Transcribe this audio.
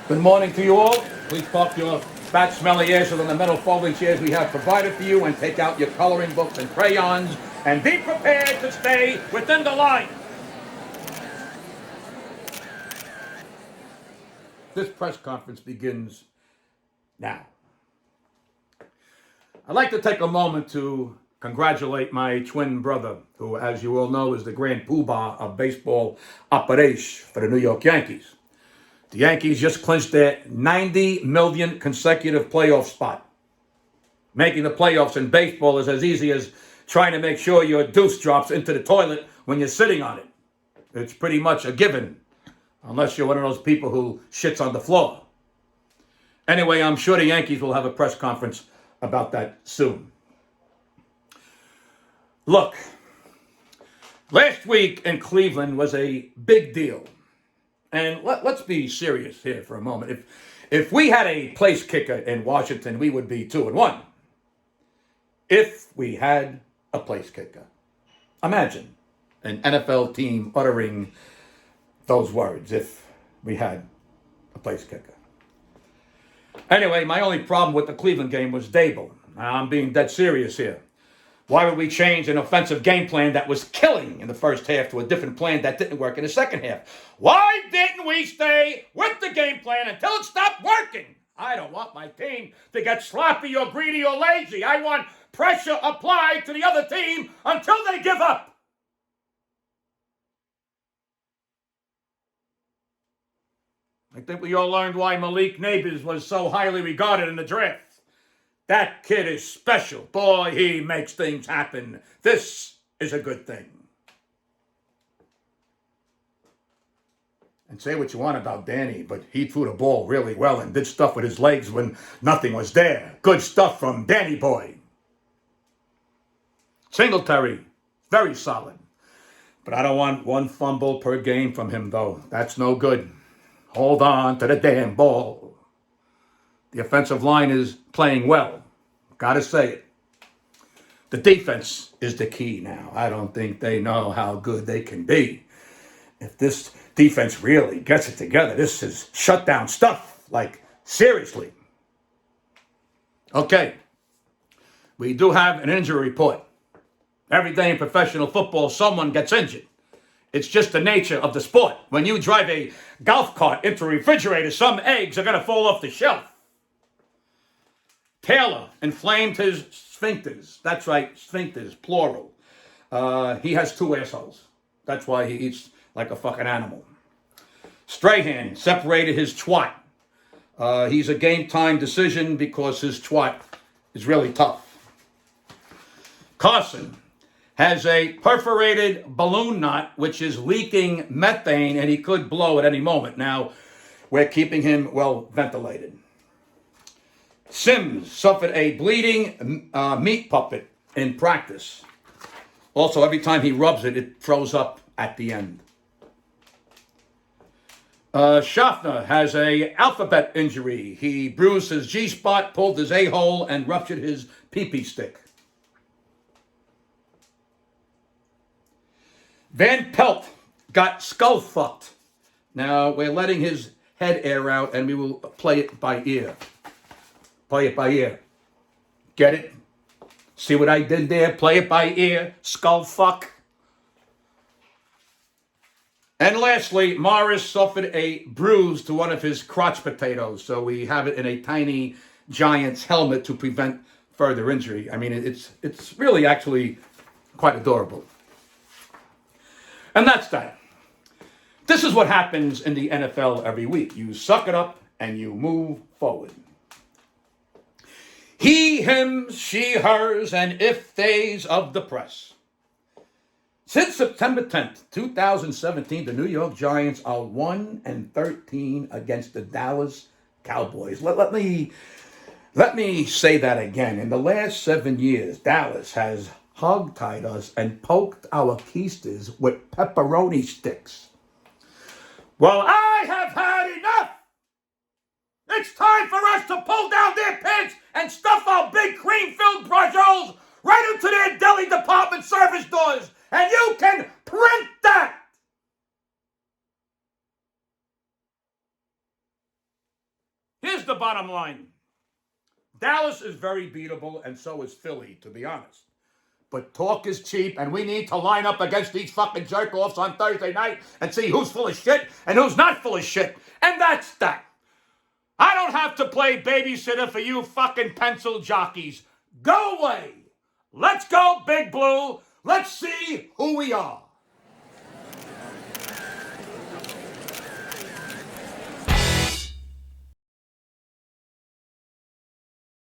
Good morning to you all. Please park your fat, smelly asses on the metal folding chairs we have provided for you and take out your coloring books and crayons and be prepared to stay within the line. This press conference begins now. I'd like to take a moment to congratulate my twin brother, who, as you all know, is the grand poobah of baseball operation for the New York Yankees. The Yankees just clinched their 90 million consecutive playoff spot. Making the playoffs in baseball is as easy as trying to make sure your deuce drops into the toilet when you're sitting on it. It's pretty much a given, unless you're one of those people who shits on the floor. Anyway, I'm sure the Yankees will have a press conference about that soon. Look, last week in Cleveland was a big deal. And let's be serious here for a moment. If we had a place kicker in Washington, we would be 2-1. If we had a place kicker. Imagine an NFL team uttering those words, if we had a place kicker. Anyway, my only problem with the Cleveland game was Dable. I'm being dead serious here. Why would we change an offensive game plan that was killing in the first half to a different plan that didn't work in the second half? Why didn't we stay with the game plan until it stopped working? I don't want my team to get sloppy or greedy or lazy. I want pressure applied to the other team until they give up. I think we all learned why Malik Nabers was so highly regarded in the draft. That kid is special. Boy, he makes things happen. This is a good thing. And say what you want about Danny, but he threw the ball really well and did stuff with his legs when nothing was there. Good stuff from Danny boy. Singletary, very solid. But I don't want one fumble per game from him, though. That's no good. Hold on to the damn ball. The offensive line is playing well. Gotta say it. The defense is the key now. I don't think they know how good they can be. If this defense really gets it together, this is shutdown stuff. Like, seriously. Okay. We do have an injury report. Every day in professional football, someone gets injured. It's just the nature of the sport. When you drive a golf cart into a refrigerator, some eggs are going to fall off the shelf. Taylor inflamed his sphincters. That's right, sphincters, plural. He has 2 assholes. That's why he eats like a fucking animal. Strahan separated his twat. He's a game time decision because his twat is really tough. Carson has a perforated balloon knot, which is leaking methane, and he could blow at any moment. Now, we're keeping him well ventilated. Sims suffered a bleeding meat puppet in practice. Also, every time he rubs it, it throws up at the end. Schaffner has a alphabet injury. He bruised his G-spot, pulled his A-hole, and ruptured his pee-pee stick. Van Pelt got skull fucked. Now, we're letting his head air out, and we will play it by ear. Play it by ear. Get it? See what I did there? Play it by ear. Skull fuck. And lastly, Morris suffered a bruise to one of his crotch potatoes, so we have it in a tiny Giants helmet to prevent further injury. I mean, it's really actually quite adorable. And that's that. This is what happens in the NFL every week. You suck it up and you move forward. He, him, she, hers, and if theys of the press. Since September 10th, 2017, the New York Giants are 1-13 against the Dallas Cowboys. Let me say that again. In the last 7 years, Dallas has hogtied us and poked our keisters with pepperoni sticks. Well, I have had enough. It's time for us to pull down their pants and stuff our big cream-filled brajos right into their deli department service doors. And you can print that. the bottom line. Dallas is very beatable, and so is Philly, to be honest. But talk is cheap, and we need to line up against these fucking jerk-offs on Thursday night and see who's full of shit and who's not full of shit. And that's that. I don't have to play babysitter for you fucking pencil jockeys. Go away. Let's go, Big Blue. Let's see who we are.